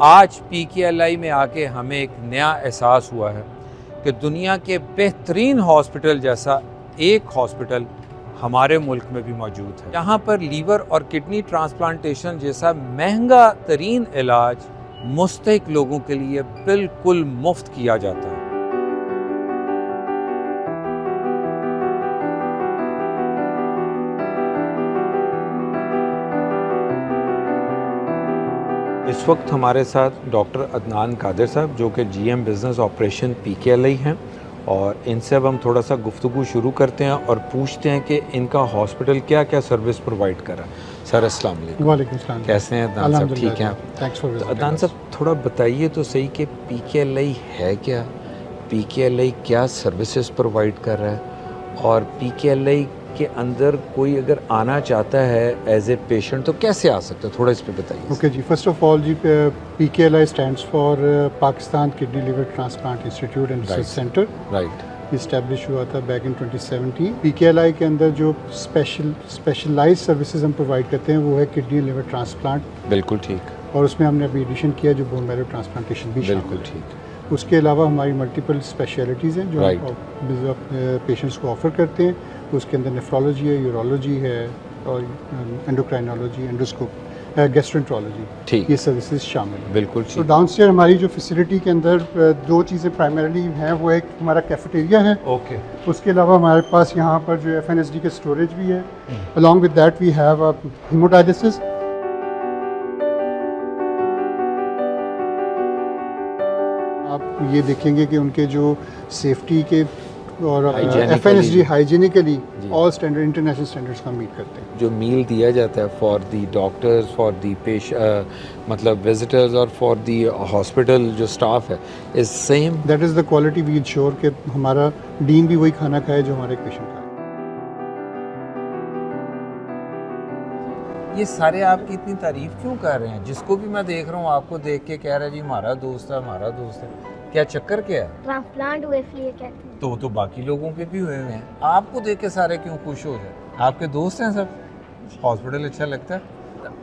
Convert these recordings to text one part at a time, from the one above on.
आज PKLI में आके हमें एक नया एहसास हुआ है कि दुनिया के बेहतरीन हॉस्पिटल जैसा एक हॉस्पिटल हमारे मुल्क में भी मौजूद है। यहाँ पर लीवर और किडनी ट्रांसप्लांटेशन जैसा महंगा तरीन इलाज मुस्तहिक लोगों के लिए बिल्कुल मुफ्त किया जाता है। इस वक्त हमारे साथ डॉक्टर अदनान कादिर साहब जो कि GM बिज़नेस ऑपरेशन PKLI हैं, और इनसे अब हम थोड़ा सा गुफ्तगू शुरू करते हैं और पूछते हैं कि इनका हॉस्पिटल क्या क्या सर्विस प्रोवाइड कर रहा है। सर अस्सलाम वालेकुम। वालेकुम सलाम। कैसे हैं अदनान साहब? ठीक हैं? Thanks for visiting. अदनान साहब थोड़ा बताइए तो सही कि PKLI है क्या, PKLI क्या सर्विसेज प्रोवाइड कर रहा है, और PKLI के अंदर कोई अगर आना चाहता है एज ए पेशेंट तो कैसे आ सकता है, थोड़ा इस पे बताइए। ओके जी, फर्स्ट ऑफ ऑल जी, PKLI stands for Pakistan kidney liver transplant institute and research centre. Right. Establish हुआ था बैक इन 2017। PKLI के अंदर जो स्पेशलाइज सर्विसेज हम प्रोवाइड करते हैं वो है किडनी लिवर ट्रांसप्लांट। बिल्कुल ठीक। और उसमें हमने अभी एडिशन किया जो बोन मैरो ट्रांसप्लांटेशन भी। बिल्कुल ठीक। उसके अलावा हमारी मल्टीपल स्पेशलिटीज़ हैं जो पेशेंट्स को ऑफ़र करते हैं। उसके अंदर नेफ्रोलॉजी है, यूरोलॉजी है, और एंडोक्राइनोलॉजी, एंडोस्कोप, गैस्ट्रोएंटरोलॉजी, ठीक, ये सर्विसेज शामिल हैं। बिल्कुल तो ठीक। डाउनस्टेयर हमारी जो फैसिलिटी के अंदर दो चीज़ें प्राइमरीली हैं, वो एक हमारा कैफेटेरिया है। ओके। उसके अलावा हमारे पास यहाँ पर जो FNSD के स्टोरेज भी है। Along with that we have a haemodialysis. आप ये देखेंगे कि उनके जो सेफ्टी के और FNSD hygienically all standard international standards का मीट करते हैं। जो मील दिया जाता है for the doctors, for the मतलब विजिटर्स और फॉर दी हॉस्पिटल जो स्टाफ है is same. That is the quality we ensure कि हमारा डीन भी वही खाना खाए जो हमारे पेशेंट खाए। ये सारे आपकी इतनी तारीफ क्यों कर रहे हैं? जिसको भी मैं देख रहा हूँ आपको देख के कह रहा है जी हमारा दोस्त है, हमारा दोस्त है। क्या चक्कर क्या है? ट्रांसप्लांट हुए इसलिए कहते हैं। तो बाकी लोगों के भी हुए हुए हैं, आपको देख के सारे क्यों खुश हो जाए? आपके दोस्त हैं सब, हॉस्पिटल अच्छा लगता है।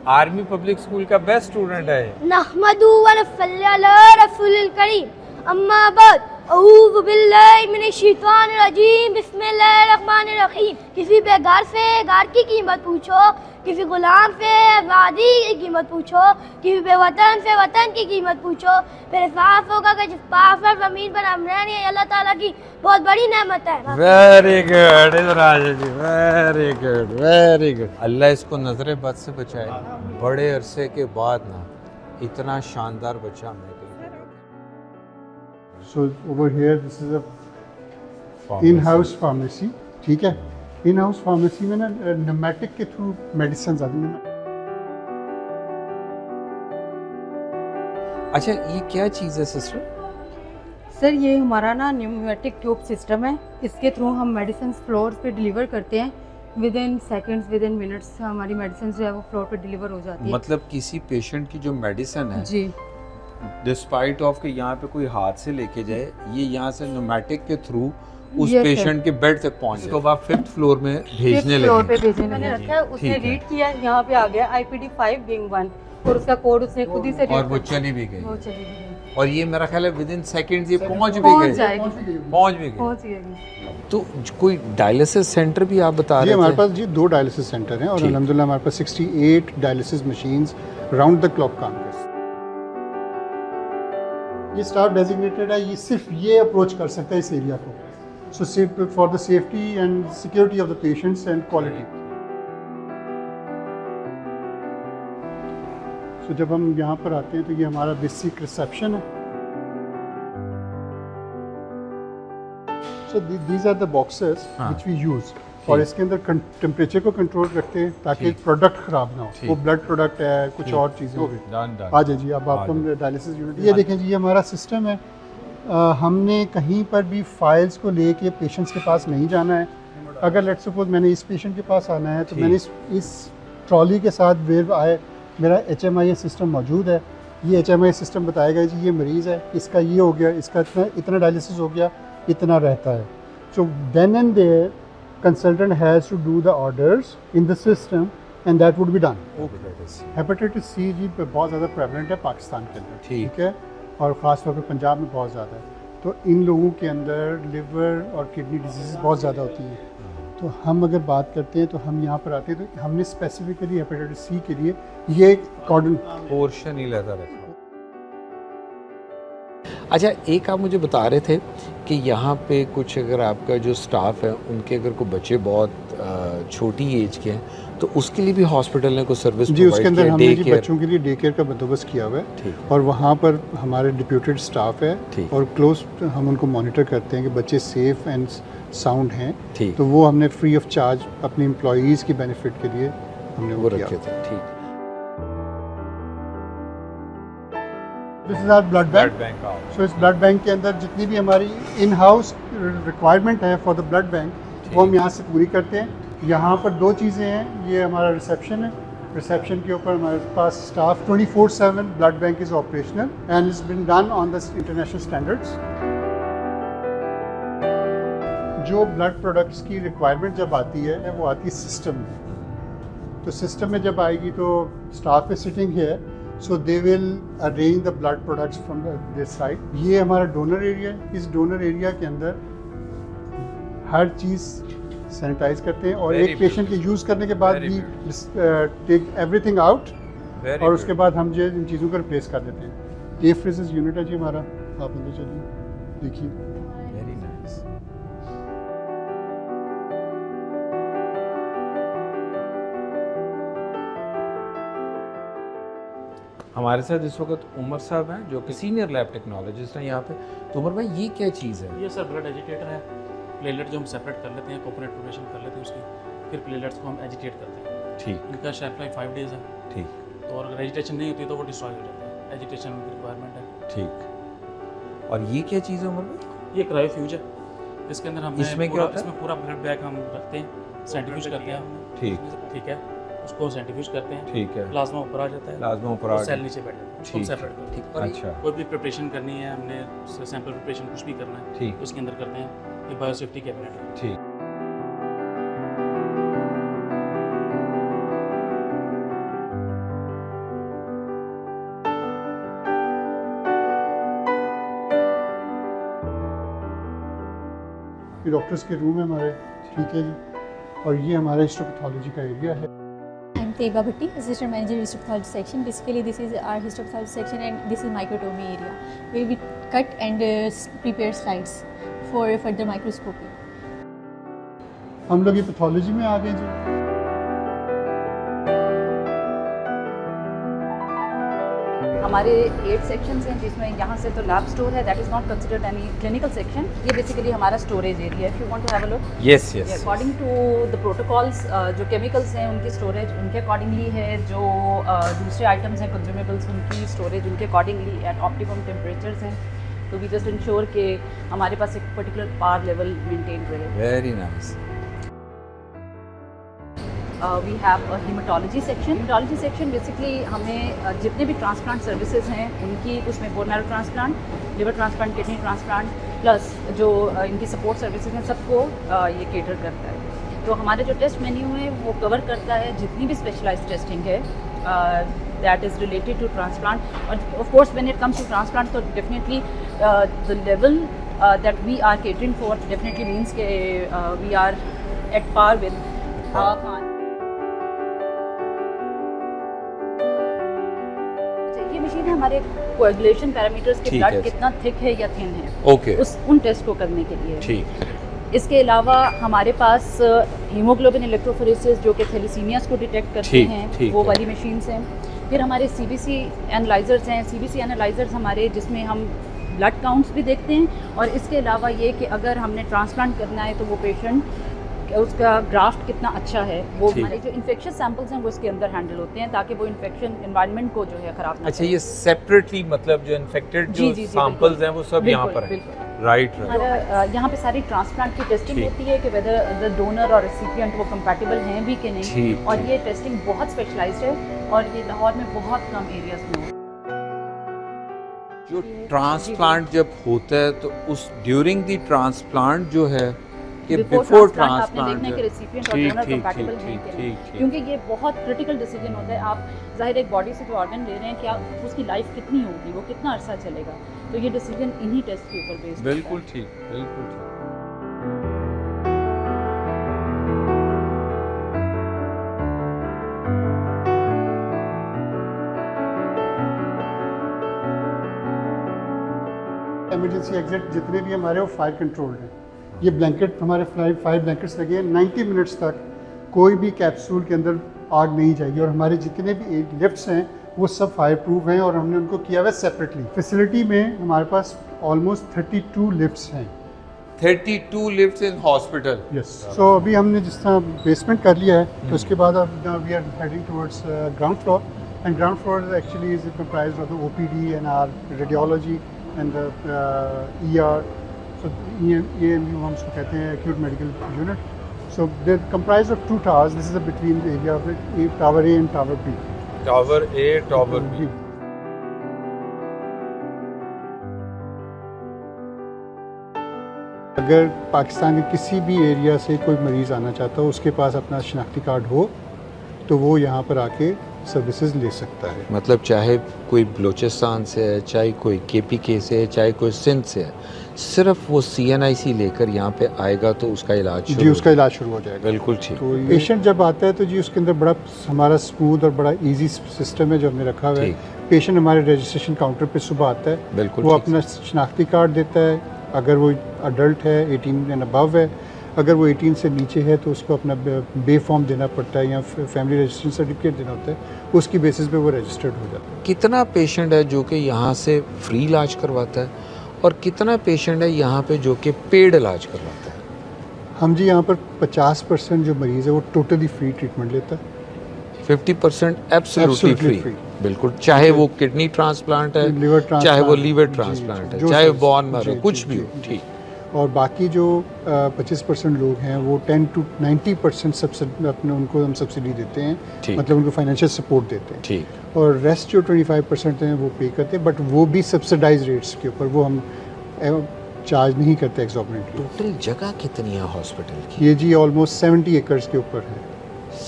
आर्मी पब्लिक स्कूल का बेस्ट स्टूडेंट है। नहमदु व नसल्ली अला रसूलिल करीम अम्मा बाद अऊज़ु बिल्लाहि मिनश शैतानिर रजीम बिस्मिल्लाहिर रहमानिर रहीम। किसी बेगार से गार की कीमत पूछो, किसी गुलाम से आज़ादी की कीमत पूछो, किसी बेवतन से वतन की कीमत पूछो। फिर एहसास होगा कि जिस पास पर ज़मीन पर हम रह रहे हैं अल्लाह ताला की बहुत बड़ी नेमत है। वेरी गुड राजा जी, वेरी गुड, वेरी गुड। अल्लाह इसको नजर बद से बचाए। बड़े अरसे के बाद ना इतना शानदार बच्चा हमने so over here this is a in house pharmacy. ठीक है, इन हाउस फार्मेसी में ना न्यूमेटिक के थ्रू मेडिसिन आती हैं। अच्छा ये क्या चीज़ है सिस्टर? सर ये हमारा ना न्यूमेटिक ट्यूब सिस्टम है, इसके थ्रू हम मेडिसिन फ्लोर पे डिलीवर करते हैं। With in seconds, with in minutes हमारी मेडिसिन जो है वो फ्लोर पे डिलीवर हो जाती है। मतलब किसी पेशेंट की जो मेडिसिन है जी, डिस्पाइट ऑफ के यहाँ पे कोई हाथ से लेके जाए, ये यहाँ से न्यूमेटिक के थ्रू उस Yes, पेशेंट के बेड तक पहुँच जाए। तो आप 5th फ्लोर में भेजने फ्लोर पे लगे। भेजने मैंने रखा है, उसने ठीक है। रीड किया, यहाँ पे आ गया IPD 5 विंग 1 और उसका कोड उसने खुद ही से और read वो किया। चली भी गई, वो चली गई, और ये मेरा ख्याल है विद इन सेकेंड्स ये पहुँच भी पहुंच गई। जाएगी, पहुँच भी गई। पहुंच जाएगी। तो कोई डायलिसिस सेंटर भी आप बता जी रहे हमारे थे? पास जी 2 डायलिसिस सेंटर हैं और ठीक। अल्हम्दुलिल्लाह हमारे पास 68 dialysis machines round the clock काम करती हैं। ये स्टाफ डेजिग्नेटेड है, ये सिर्फ ये अप्रोच कर सकता है इस एरिया को। सो सिर्फ for the safety and security of the patients and quality. So जब हम यहाँ पर आते हैं तो ये हमारा बेसिक रिसेप्शन है। So these are the boxes which we use, और इसके अंदर टेम्परेचर को कंट्रोल रखते हैं ताकि प्रोडक्ट खराब ना हो। वो ब्लड प्रोडक्ट है, कुछ और चीज़ें हो गई। आ जाए जी, अब आपको हम डायलिसिस यूनिट ये देखें जी, ये हमारा सिस्टम है। हमने कहीं पर भी फाइल्स को लेके पेशेंट्स के पास नहीं जाना है। अगर लेट्स सपोज मैंने इस पेशेंट के पास आना है तो मैंने इस ट्रॉली के साथ वेयर आए, मेरा HMI सिस्टम मौजूद है। ये HMI सिस्टम बताएगा जी ये मरीज़ है, इसका ये हो गया, इसका इतना डायलिसिस हो गया, इतना रहता है। So then and there consultant has to do the orders in the system and that would be done. Hepatitis hepatitis C जी पे बहुत ज़्यादा प्रेवलेंट है पाकिस्तान के अंदर, ठीक। ठीक है, और ख़ास तौर पे पंजाब में बहुत ज़्यादा है। तो इन लोगों के अंदर लिवर और किडनी डिजीज़ बहुत ज़्यादा होती हैं। तो हम अगर बात करते हैं तो हम यहाँ पर आते हैं तो हमने स्पेसिफिकली हेपेटाइटिस सी के लिए ये कॉर्डन पोर्शन ही लगा रखा। अच्छा, एक आप मुझे बता रहे थे कि यहाँ पे कुछ अगर आपका जो स्टाफ है उनके अगर कोई बच्चे बहुत छोटी एज के हैं तो उसके लिए भी हॉस्पिटल ने कोई सर्विस जी, उसके अंदर हमने जी केयर? बच्चों के लिए डे केयर का बंदोबस्त किया हुआ है, ठीक। और वहाँ पर हमारे डिप्यूटेड स्टाफ है, ठीक। और क्लोज हम उनको मॉनिटर करते हैं कि बच्चे सेफ एंड साउंड हैं। ठीक। तो वो हमने फ्री ऑफ चार्ज अपने एम्प्लॉयज़ की बेनिफिट के लिए हमने वो वो रखे किया। थे, ठीक। This is our blood bank. Bank so इस ब्लड बैंक के अंदर जितनी भी हमारी इन हाउस रिक्वायरमेंट है फॉर द ब्लड बैंक वो हम यहाँ से पूरी करते हैं। यहाँ पर दो चीज़ें हैं, ये हमारा रिसेप्शन है, रिसेप्शन के ऊपर हमारे पास staff 24/7 blood bank is operational and is been done on the international standards. जो ब्लड प्रोडक्ट्स की रिक्वायरमेंट जब आती है वो आती है सिस्टम में। तो सिस्टम में जब आएगी तो स्टाफ इज सिटिंग है, so they will arrange the blood products from this side. ये हमारा डोनर एरिया है। इस डोनर एरिया के अंदर हर चीज़ सैनिटाइज करते हैं और Very एक पेशेंट के यूज़ करने के बाद Very भी टेक एवरीथिंग आउट, और उसके बाद हम जो इन चीज़ों को रिप्लेस कर देते हैं। ये फ्रीजर्स यूनिट है जी हमारा, आप अंदर चलिए देखिए। Very nice. हमारे साथ इस वक्त उमर साहब हैं जो कि सीनियर लैब टेक्नोलॉजिस्ट हैं यहाँ पे। तो उमर भाई, ये क्या चीज़ है? ये सर ब्लड एजिटेटर है। प्लेटलेट जो हम सेपरेट कर लेते हैं, कोकोनट प्रिपरेशन कर लेते हैं उसकी, फिर प्लेटलेट्स को हम एजिटेट करते हैं। ठीक इनका शेल्फ लाइफ 5 डेज़ है। ठीक तो और अगर एजिटेशन नहीं होती तो वो डिस्ट्रॉय हो जाता है। एजिटेशन उनकी रिक्वायरमेंट है। ठीक। और ये क्या चीज़ है उमर भाई? ये क्रायोफ्यूज है। इसके अंदर हमने इसमें क्या होता है? इसमें पूरा ब्लड बैग हम रखते हैं, सेंट्रीफ्यूज करते हैं हमने। ठीक। ठीक है, उसको सेंट्रीफ्यूज करते हैं, ठीक है। प्लाज्मा ऊपर आ जाता है, प्लाज्मा ऊपर आ सेल गया। नीचे बैठ जाता है, उसको ठीक। सेपरेट करते हैं। अच्छा। कोई भी प्रिपरेशन करनी है, हमने सैंपल प्रिपरेशन कुछ भी करना है ठीक। उसके अंदर करते हैं। ये बायोसेफ्टी कैबिनेट है। ठीक। ये डॉक्टर्स के रूम है हमारे, ठीक है जी, और ये हमारा हिस्टोपैथोलॉजी का एरिया है। I'm Teba Bhatti, Assistant Manager Histopathology Section. Basically, this is our histopathology section, and this is microtomy area, where we cut and prepare slides for further microscopy. हम लोग ये पैथोलॉजी में आ गए जी। हमारे 8 सेक्शंस हैं, जिसमें यहाँ से तो लैब स्टोर है, that is not considered any clinical section. ये बेसिकली हमारा स्टोरेज एरिया है। If you want to have a look, yes yes. According to the protocols, जो केमिकल्स हैं उनकी स्टोरेज उनके अकॉर्डिंगली है, जो दूसरे आइटम्स हैं कंज्यूमेबल्स उनकी स्टोरेज उनके अकॉर्डिंगली एट ऑप्टिमम टेम्परेचर्स हैं। तो वी जस्ट इंश्योर कि हमारे पास एक पर्टिकुलर पार लेवल मेंटेन रहे। Very nice. We have a haematology section. Haematology section basically हमें जितने भी ट्रांसप्लांट सर्विसेज हैं उनकी, उसमें bone marrow transplant, liver transplant, kidney transplant, plus जो इनकी सपोर्ट सर्विसेज हैं सबको ये केटर करता है। तो हमारे जो टेस्ट मेन्यू है वो कवर करता है जितनी भी स्पेशलाइज्ड टेस्टिंग है that is related to transplant. और of course when it comes to transplant, तो definitely the level that we are catering for definitely means के we are at par with ये मशीन है हमारे कोएगुलेशन पैरामीटर्स के ठीक blood है। कितना थिक है या थिन है, ओके। उन टेस्ट को करने के लिए। ठीक। इसके अलावा हमारे पास हीमोग्लोबिन इलेक्ट्रोफोरेसिस जो कि थैलेसीमियास को डिटेक्ट करते ठीक, हैं, ठीक वो है। वाली मशीन्स हैं। फिर हमारे CBC एनालाइजर्स हैं। CBC एनालाइजर्स हमारे, जिसमें हम ब्लड काउंट्स भी देखते हैं, और इसके अलावा ये कि अगर हमने ट्रांसप्लांट करना है तो वो पेशेंट उसका ग्राफ्ट कितना अच्छा है, वो ठीक। हमारे जो इन्फेक्शियस सैंपल्स हैं वो इसके अंदर हैंडल होते हैं, ताकि वो इन्फेक्शन एनवायरनमेंट को जो है ख़राब ना अच्छा, ये सेपरेटली मतलब जो इन्फेक्टेड जो जी, सैंपल्स हैं वो सब यहाँ पर हैं। बिल्कुल। Right right. हमारा यहाँ पे सारी ट्रांसप्लांट की टेस्टिंग ठीक। होती है कि वेदर द डोनर और रेसिपिएंट वो कंपैटिबल हैं भी कि नहीं। ठीक, और ठीक। ये टेस्टिंग बहुत स्पेशलाइज्ड है और ये लाहौर में बहुत कम एरियाज में हो। जो ट्रांसप्लांट जब होता है तो उस ड्यूरिंग द ट्रांसप्लांट जो है कि बिफोर before ट्रांसप्लांट आपने transplant देखना है कि है। रेसिपिएंट और ठीक, डोनर ठीक, कंपैटिबल ठीक, हैं कि ठीक, नहीं, ठीक, ठीक। क्योंकि ये बहुत क्रिटिकल डिसीजन होता है। आप ज़ाहिर एक बॉडी से जो ऑर्गन ले रहे हैं, क्या उसकी लाइफ कितनी होगी, वो कितना अरसा चलेगा, तो ये डिसीजन इन्हीं टेस्ट के ऊपर बेस्ड बिल्कुल ठीक, बिल्कुल ठीक। इमरजेंसी एग्जिट जितने भी हमारे वो फायर कंट्रोल्ड हैं। ये ब्लैंकेट हमारे फायर ब्लैंकेट्स लगे हैं, 90 मिनट्स तक कोई भी कैप्सूल के अंदर आग नहीं जाएगी। और हमारे जितने भी लिफ्ट्स हैं वो सब फायर प्रूफ हैं और हमने उनको किया हुआ है सेपरेटली। फैसिलिटी में हमारे पास ऑलमोस्ट 32 लिफ्ट्स हैं। 32 लिफ्ट्स इन हॉस्पिटल। यस, सो अभी हमने जिस तरह बेसमेंट कर लिया है, तो उसके बाद अब we are heading towards ground floor, and ground floor actually is comprised of the OPD and our radiology and ER, so ये हम उसको कहते हैं acute medical unit. So they're comprised of 2 towers. This is the between the area of Tower A and Tower B. Tower A, tower B. अगर पाकिस्तान के किसी भी area से कोई मरीज़ आना चाहता हो, उसके पास अपना शनाख्ती कार्ड हो, तो वो यहाँ पर आके सर्विसेज ले सकता है। मतलब चाहे कोई बलूचिस्तान से है, चाहे कोई KPK से है, चाहे कोई सिंध से है, सिर्फ वो CNIC लेकर यहाँ पे आएगा तो उसका इलाज शुरू जी, उसका इलाज शुरू हो जाएगा। बिल्कुल ठीक। तो पेशेंट जब आता है तो जी उसके अंदर बड़ा हमारा स्मूथ और बड़ा इजी सिस्टम है जो हमने रखा हुआ है। पेशेंट हमारे रजिस्ट्रेशन काउंटर पे सुबह आता है, बिल्कुल वो ठीक। अपना शनाख्ती कार्ड देता है, अगर वो अडल्ट है 18 एंड अबव है, अगर वो 18 से नीचे है तो उसको अपना बे फॉर्म देना पड़ता है या फैमिली रजिस्ट्रेशन सर्टिफिकेट देना होता है, उसकी बेसिस पे वो रजिस्टर्ड हो जाता है। कितना पेशेंट है जो कि यहाँ से फ्री इलाज करवाता है और कितना पेशेंट है यहाँ पे जो कि पेड इलाज करवाता है? हम जी यहाँ पर 50% जो मरीज़ है वो टोटली फ्री ट्रीटमेंट लेता है। 50% एब्सोल्युटली Absolutely फ्री। free. बिल्कुल, चाहे वो किडनी ट्रांसप्लांट है, लिवर चाहे वो ट्रांसप्लांट, लीवर जी, ट्रांसप्लांट है, जो चाहे सर्विस- बॉन मैरो, जी, कुछ जी, भी जी, हो। जी। ठीक। और बाकी जो 25% लोग हैं वो 10 to 90% सब्सिडी अपने उनको हम सब्सिडी देते हैं, ठीक। मतलब उनको फाइनेंशियल सपोर्ट देते हैं। ठीक। और रेस्ट जो 25% हैं वो पे करते हैं, बट वो भी सब्सिडाइज रेट्स के ऊपर, वो हम चार्ज नहीं करते एक्सॉर्बिटेंटली। टोटल जगह कितनी है हॉस्पिटल की? ये जी ऑलमोस्ट 70 एकर्स के ऊपर है।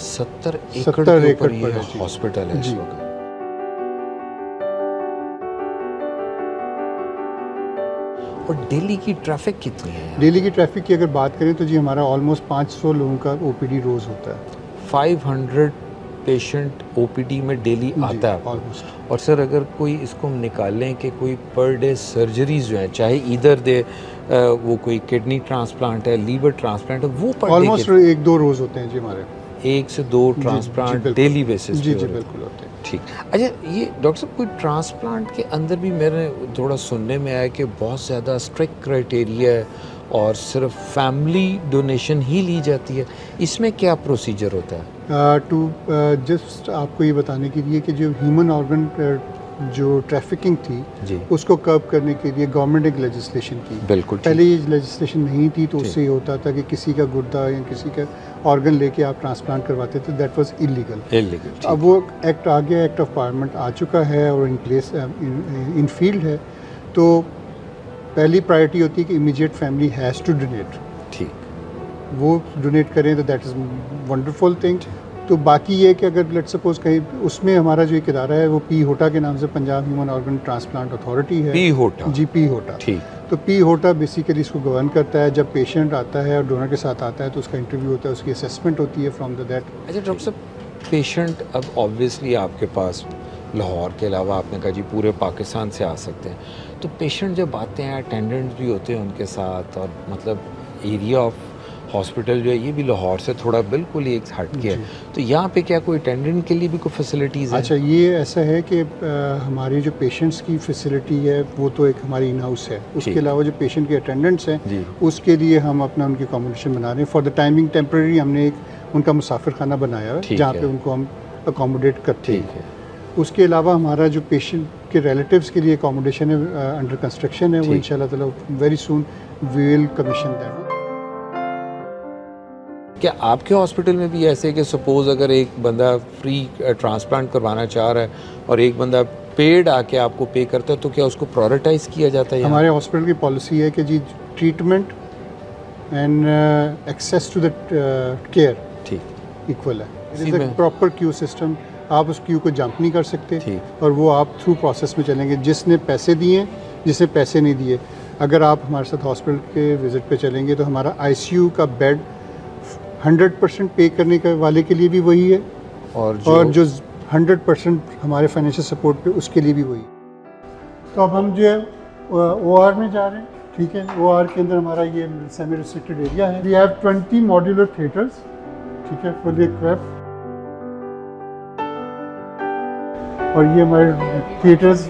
70 एकड़ 70 के एकड़ ऊपर पर ये है जी। हॉस्पिटल है इस जी। वक्त। और दिल्ली की ट्रैफिक कितनी है यहाँ? डेली की ट्रैफिक की अगर बात करें तो जी हमारा ऑलमोस्ट 500 लोगों का OPD रोज़ होता है। 500 पेशेंट OPD में डेली आता है। ऑलमोस्ट। और सर अगर कोई इसको हम निकालें कि कोई पर डे सर्जरीज जो हैं, चाहे इधर दे वो कोई किडनी ट्रांसप्लांट है, लीवर ट्रांसप्लांट है, वो पर ऑलमोस्ट डे 1-2 रोज़ होते हैं जी हमारे। 1 से 2 ट्रांसप्लांट बिल्कुल। डेली बेसिस जी पे जी हो रहे हैं। बिल्कुल होते हैं। ठीक। अच्छा, ये डॉक्टर साहब कोई ट्रांसप्लांट के अंदर भी मेरे थोड़ा सुनने में आया कि बहुत ज़्यादा स्ट्रिक्ट क्राइटेरिया है और सिर्फ फैमिली डोनेशन ही ली जाती है, इसमें क्या प्रोसीजर होता है? जस्ट आपको ये बताने के लिए कि जो ह्यूमन ऑर्गन जो ट्रैफिकिंग थी जी। उसको कर्ब करने के लिए गवर्नमेंट एक लेजिस्लेशन की। बिल्कुल ठीक। पहले ये लेजिस्लेशन नहीं थी, तो ठीक। उससे ये होता था कि किसी का गुर्दा या किसी का ऑर्गन लेके आप ट्रांसप्लांट करवाते थे, दैट वाज इलीगल। इलीगल। अब वो एक्ट आ गया, एक्ट ऑफ पार्लियामेंट आ चुका है और इन प्लेस इन फील्ड है, तो पहली प्रायोरिटी होती है कि immediate family has to donate. ठीक। वो डोनेट करें तो दैट इज़ वंडरफुल थिंग। तो बाकी ये कि अगर लेट सपोज कहीं उसमें हमारा जो एक इदारा है वो पी होटा के नाम से Punjab human organ transplant authority है। पी होटा। जी, पी होटा। ठीक। तो पी होटा बेसिकली इसको गवर्न करता है। जब पेशेंट आता है और डोनर के साथ आता है तो उसका इंटरव्यू होता है, उसकी असेसमेंट होती है फ्रॉम द दैट। अच्छा डॉक्टर साहब, पेशेंट अब ऑब्वियसली आपके पास लाहौर के अलावा आपने कहा जी पूरे पाकिस्तान से आ सकते हैं, तो पेशेंट जब आते हैं अटेंडेंट्स भी होते हैं उनके साथ, और मतलब एरिया ऑफ हॉस्पिटल जो है ये भी लाहौर से थोड़ा बिल्कुल ही एक हट के है, तो यहाँ पे क्या कोई अटेंडेंट के लिए भी कोई फैसिलिटीज़ है? अच्छा, ये ऐसा है कि हमारी जो पेशेंट्स की फैसिलिटी है वो तो एक हमारी इन हाउस है, उसके अलावा जो पेशेंट के अटेंडेंट्स जी। हैं उसके लिए हम अपना उनकी अकोमोडेशन बना रहे हैं। फॉर द टाइमिंग टेम्प्रेरी हमने एक उनका मुसाफिर खाना बनाया है जहाँ पे उनको हम अकोमोडेट करते हैं। उसके अलावा हमारा जो पेशेंट के रिलेटिव्स के लिए अकोमोडेशन है अंडर कंस्ट्रक्शन है, वो इंशाल्लाह ताला very soon we will commission that. क्या आपके हॉस्पिटल में भी ऐसे है कि सपोज अगर एक बंदा फ्री ट्रांसप्लांट करवाना चाह रहा है और एक बंदा पेड आके आपको पे करता है, तो क्या उसको प्रायोरिटाइज किया जाता है? हमारे हॉस्पिटल की पॉलिसी है कि जी treatment and access to the care ठीक इक्वल है। इट इसी इज़ में- अ प्रॉपर क्यू सिस्टम। आप उस क्यू को जंप नहीं कर सकते ठीक। और वो आप थ्रू प्रोसेस में चलेंगे। जिसने पैसे दिए, जिसने पैसे नहीं दिए, अगर आप हमारे साथ हॉस्पिटल के विज़िट पे चलेंगे तो हमारा आईसीयू का बेड 100% पे करने के वाले के लिए भी वही है और जो 100% हमारे फाइनेंशियल सपोर्ट पे उसके लिए भी वही। तो अब हम जो है OR में जा रहे हैं, ठीक है। OR के अंदर हमारा ये सेमी रिस्ट्रिक्टेड एरिया है। वी हैव 20 मॉड्यूलर थिएटर्स, ठीक है, फुली इक्विप्ड। और ये हमारे थिएटर्स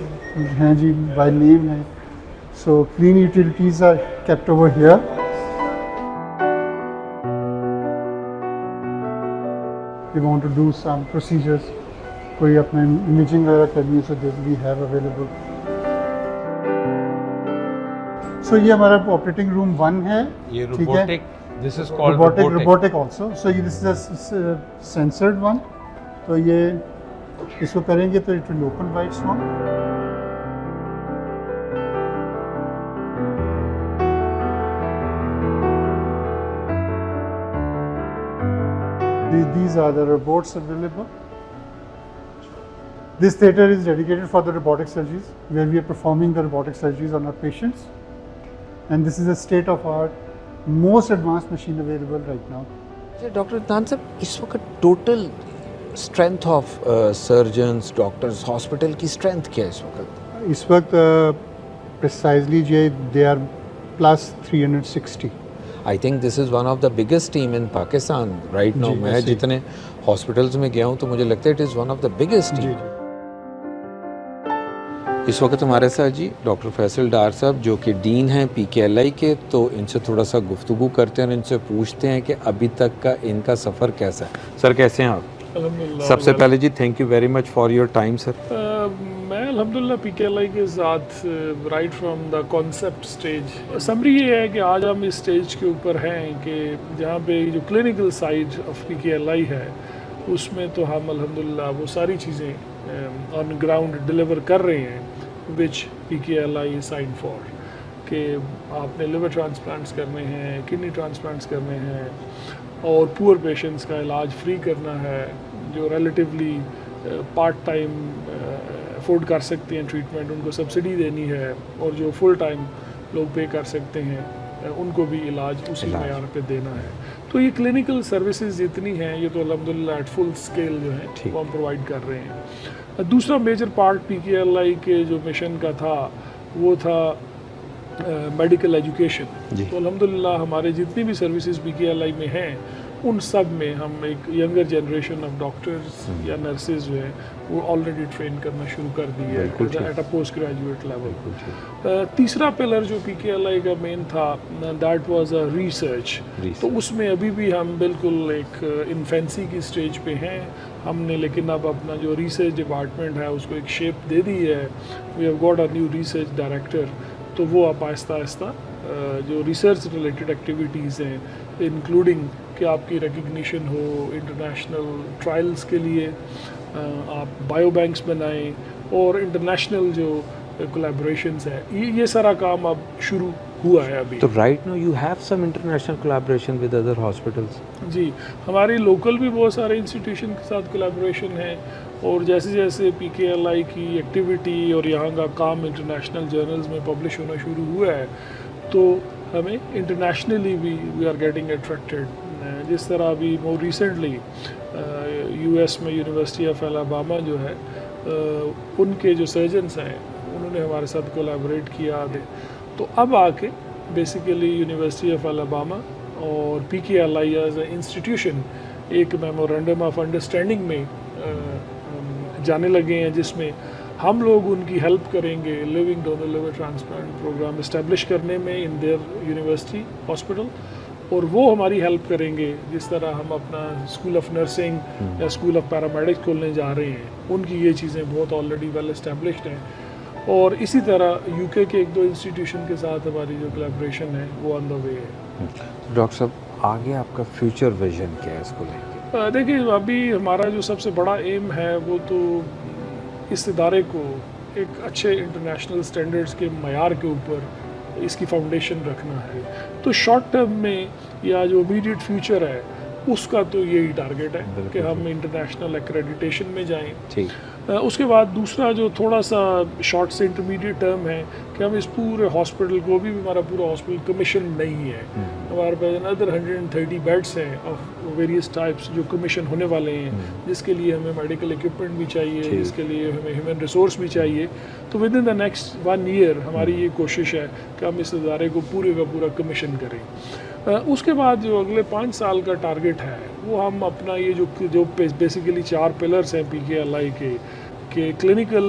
हैं जी, बाय नेम है। So clean utilities are kept over here. We want to do some procedures, कोई अपने इमेजिंग वगैरह करनी है, so this we have available. So ये हमारा ऑपरेटिंग रूम 1 है, ये ठीक है। Robotic, this is called robotic also. So ये दिस इज सेंसर्ड वन। तो ये इसको करेंगे तो it will open by its own. These are the robots available. This theatre is dedicated for the robotic surgeries, where we are performing the robotic surgeries on our patients. And this is a state-of-art, most advanced machine available right now. Doctor इत्तान साहब, इस वक्त total strength of surgeons, doctors, hospital की strength क्या है इस वक्त? इस वक्त precisely they are plus 360. I think this is one of the biggest team in Pakistan right now. जी, मैं ऐसे ही। जितने हॉस्पिटल्स में गया हूँ तो मुझे लगता है it is one of the biggest जी टीम। जी। इस वक्त हमारे साथ जी डॉक्टर फैसल डार साहब, जो कि डीन हैं PKLI के, तो इनसे थोड़ा सा गुफ्तगू करते हैं और इनसे पूछते हैं कि अभी तक का इनका सफ़र कैसा है। सर कैसे हैं आप? अल्हम्दुलिल्लाह। सबसे पहले जी thank you very much for your time sir. मैं अल्हम्दुलिल्लाह PKLI के साथ right from the concept stage. Summary ये है कि आज हम इस स्टेज के ऊपर हैं कि जहाँ पे जो क्लिनिकल साइड ऑफ PKLI है उसमें तो हम अल्हम्दुलिल्लाह वो सारी चीज़ें ऑन ग्राउंड डिलीवर कर रहे हैं विच PKLI साइन फॉर, कि आपने लिवर ट्रांसप्लांट्स करने हैं, किडनी ट्रांसप्लांट्स करने हैं और पुअर पेशेंट्स का इलाज फ्री करना है, जो रिलेटिवली पार्ट टाइम अफोर्ड कर सकते हैं ट्रीटमेंट, उनको सब्सिडी देनी है, और जो फुल टाइम लोग पे कर सकते हैं उनको भी इलाज उसी मैयार पे देना है। तो ये क्लिनिकल सर्विसेज जितनी हैं ये तो अल्हम्दुलिल्लाह एट फुल स्केल जो है वो हम प्रोवाइड कर रहे हैं। दूसरा मेजर पार्ट PKLI के जो मिशन का था वो था मेडिकल एजुकेशन। तो अल्हम्दुलिल्लाह हमारे जितनी भी सर्विसेज PKLI में हैं उन सब में हम एक यंगर जनरेशन ऑफ डॉक्टर्स या नर्सेज जो है वो ऑलरेडी ट्रेन करना शुरू कर दी है at a post graduate level. तीसरा पिलर जो PKLI का मेन था दैट वाज अ रिसर्च। तो उसमें अभी भी हम बिल्कुल एक इन्फेंसी की स्टेज पे हैं हमने, लेकिन अब अपना जो रिसर्च डिपार्टमेंट है उसको एक शेप दे दी है। We have got a new research director. तो वो अब आहिस्ता आहिस्ता जो रिसर्च रिलेटेड एक्टिविटीज़ हैं, इंक्लूडिंग कि आपकी रिकग्निशन हो इंटरनेशनल ट्रायल्स के लिए, आप बायो बैंक्स बनाएं और इंटरनेशनल जो कोलैबोरेशंस है, ये सारा काम अब शुरू हुआ है अभी। तो right now you have some international collaboration with other hospitals? जी, हमारे लोकल भी बहुत सारे इंस्टीट्यूशन के साथ कोलैबोरेशन है, और जैसे जैसे PKLI की एक्टिविटी और यहाँ का काम इंटरनेशनल जर्नल्स में पब्लिश होना शुरू हुआ है तो हमें इंटरनेशनली भी वी आर गेटिंग अट्रैक्टेड। जिस तरह अभी मोर रिसेंटली US में यूनिवर्सिटी ऑफ अलाबामा जो है उनके जो सर्जन्स हैं उन्होंने हमारे साथ कोलैबोरेट किया। तो अब आके बेसिकली यूनिवर्सिटी ऑफ अलाबामा और PKLI एज ए इंस्टीट्यूशन एक मेमोरेंडम ऑफ अंडरस्टैंडिंग में जाने लगे हैं, जिसमें हम लोग उनकी हेल्प करेंगे living donor liver transplant programme establish करने में इन देयर यूनिवर्सिटी हॉस्पिटल, और वो हमारी हेल्प करेंगे जिस तरह हम अपना स्कूल ऑफ नर्सिंग या स्कूल ऑफ पैरामेडिक्स खोलने जा रहे हैं, उनकी ये चीज़ें बहुत ऑलरेडी वेल इस्टेब्लिश्ड हैं। और इसी तरह UK के 1-2 इंस्टीट्यूशन के साथ हमारी जो कोलैबोरेशन है वो ऑन द वे है। डॉक्टर साहब, आगे आपका फ्यूचर विजन क्या है इसको लेकर? देखिए, अभी हमारा जो सबसे बड़ा एम है वो तो इस इदारे को एक अच्छे इंटरनेशनल स्टैंडर्ड्स के मयार के ऊपर इसकी फाउंडेशन रखना है। तो शॉर्ट टर्म में या जो इमीडिएट फ्यूचर है उसका तो यही टारगेट है कि हम इंटरनेशनल एक्रेडिटेशन में जाएं। ठीक। उसके बाद दूसरा जो थोड़ा सा शॉर्ट से इंटरमीडिएट टर्म है कि हम इस पूरे हॉस्पिटल को भी हमारा पूरा हॉस्पिटल कमीशन नहीं है। हमारे पास अदर 130 बेड्स हैं ऑफ वेरियस टाइप्स जो कमीशन होने वाले हैं, जिसके लिए हमें मेडिकल इक्विपमेंट भी चाहिए, जिसके लिए हमें ह्यूमन रिसोर्स भी चाहिए। तो with in the next 1 year हमारी ये कोशिश है कि हम इस इदारे को पूरे का पूरा कमीशन करें। उसके बाद जो अगले 5 साल का टारगेट है वो हम अपना ये जो बेसिकली 4 पिलर्स हैं PKLI के क्लिनिकल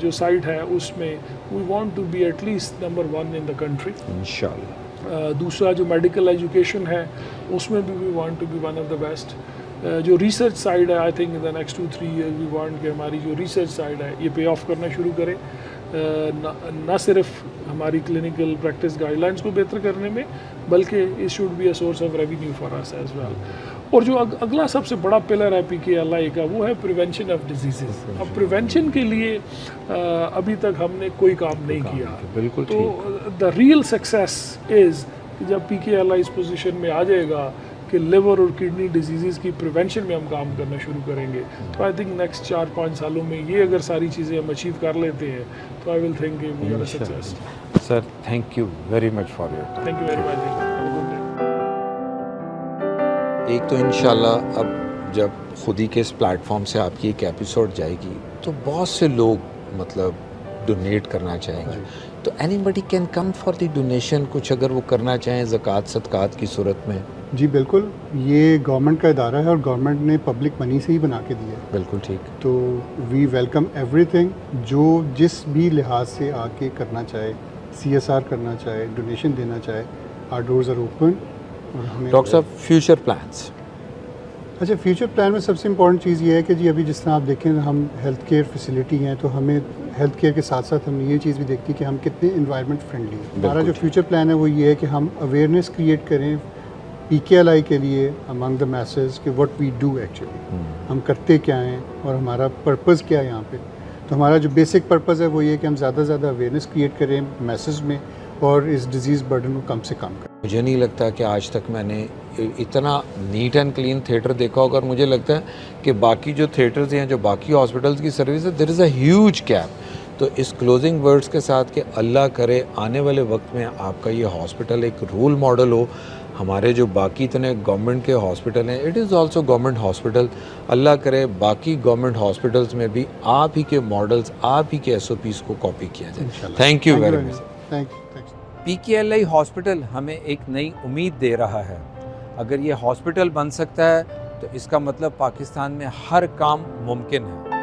जो साइट है उसमें we want to be at least number 1 in the country इंशाल्लाह। दूसरा जो मेडिकल एजुकेशन है उसमें भी we want to be one of the best. जो रिसर्च साइड है I think in the next 2-3 year we want कि हमारी जो रिसर्च साइड है ये पे ऑफ करना शुरू करे, ना सिर्फ हमारी क्लिनिकल प्रैक्टिस गाइडलाइंस को बेहतर करने में बल्कि it should be a source of revenue for us as well. और जो अगला सबसे बड़ा पिलर है PKLI का वो है प्रिवेंशन ऑफ डिजीजेस। अब प्रिवेंशन के लिए अभी तक हमने कोई काम नहीं किया। बिल्कुल। तो द रियल सक्सेस इज़ जब PKLI इस पोजीशन में आ जाएगा कि लिवर और किडनी डिजीज़ की प्रिवेंशन में हम काम करना शुरू करेंगे। तो आई थिंक नेक्स्ट 4-5 सालों में ये अगर सारी चीज़ें हम अचीव कर लेते हैं तो I will think we are a success. Sir thank you very much for your time. Thank you very much. एक तो इंशाल्लाह अब जब खुद ही के इस प्लेटफॉर्म से आपकी एक एपिसोड जाएगी तो बहुत से लोग मतलब डोनेट करना चाहेंगे, तो anybody can come for the donation, कुछ अगर वो करना चाहें ज़कात सदकात की सूरत में। जी बिल्कुल, ये गवर्नमेंट का इदारा है और गवर्नमेंट ने पब्लिक मनी से ही बना के दिया है। बिल्कुल ठीक। तो वी वेलकम एवरीथिंग, जो जिस भी लिहाज से आके करना चाहे, CSR करना चाहे, डोनेशन देना चाहे, आवर डोर्स आर ओपन। और हमें डॉक्टर साहब फ्यूचर प्लान्स। अच्छा, फ्यूचर प्लान में सबसे इम्पोर्टेंट चीज़ ये है कि जी अभी जिस तरह आप देखें हम हेल्थ केयर फैसिलिटी हैं, तो हमें हेल्थ केयर के साथ साथ हमने ये चीज़ भी देखी कि हम कितने इन्वायरमेंट फ्रेंडली हैं। हमारा जो फ्यूचर प्लान है वो ये है कि हम अवेयरनेस क्रिएट करें PKLI के लिए अमंग द मैसेज कि व्हाट वी डू एक्चुअली, हम करते क्या हैं और हमारा पर्पज़ क्या है यहाँ पे। तो हमारा जो बेसिक पर्पज़ है वो ये कि हम ज़्यादा से ज़्यादा अवेयरनेस क्रिएट करें मैसेज में और इस डिज़ीज़ बर्डन को कम से कम करें। मुझे नहीं लगता कि आज तक मैंने इतना नीट एंड क्लीन थिएटर देखा होगा, और मुझे लगता है कि बाकी जो थिएटर्स हैं, जो बाकी हॉस्पिटल्स की सर्विस है, there is a huge gap. तो इस क्लोजिंग वर्ड्स के साथ कि अल्लाह करे आने वाले वक्त में आपका ये हॉस्पिटल एक रोल मॉडल हो। हमारे जो बाकी इतने गवर्नमेंट के हॉस्पिटल हैं, it is also government hospital, अल्लाह करे बाकी गवर्नमेंट हॉस्पिटल्स में भी आप ही के मॉडल्स, आप ही के SOPs को कॉपी किया जाए। Thank you very much. Thank you. PKLI hospital हमें एक नई उम्मीद दे रहा है। अगर ये हॉस्पिटल बन सकता है तो इसका मतलब पाकिस्तान में हर काम मुमकिन है।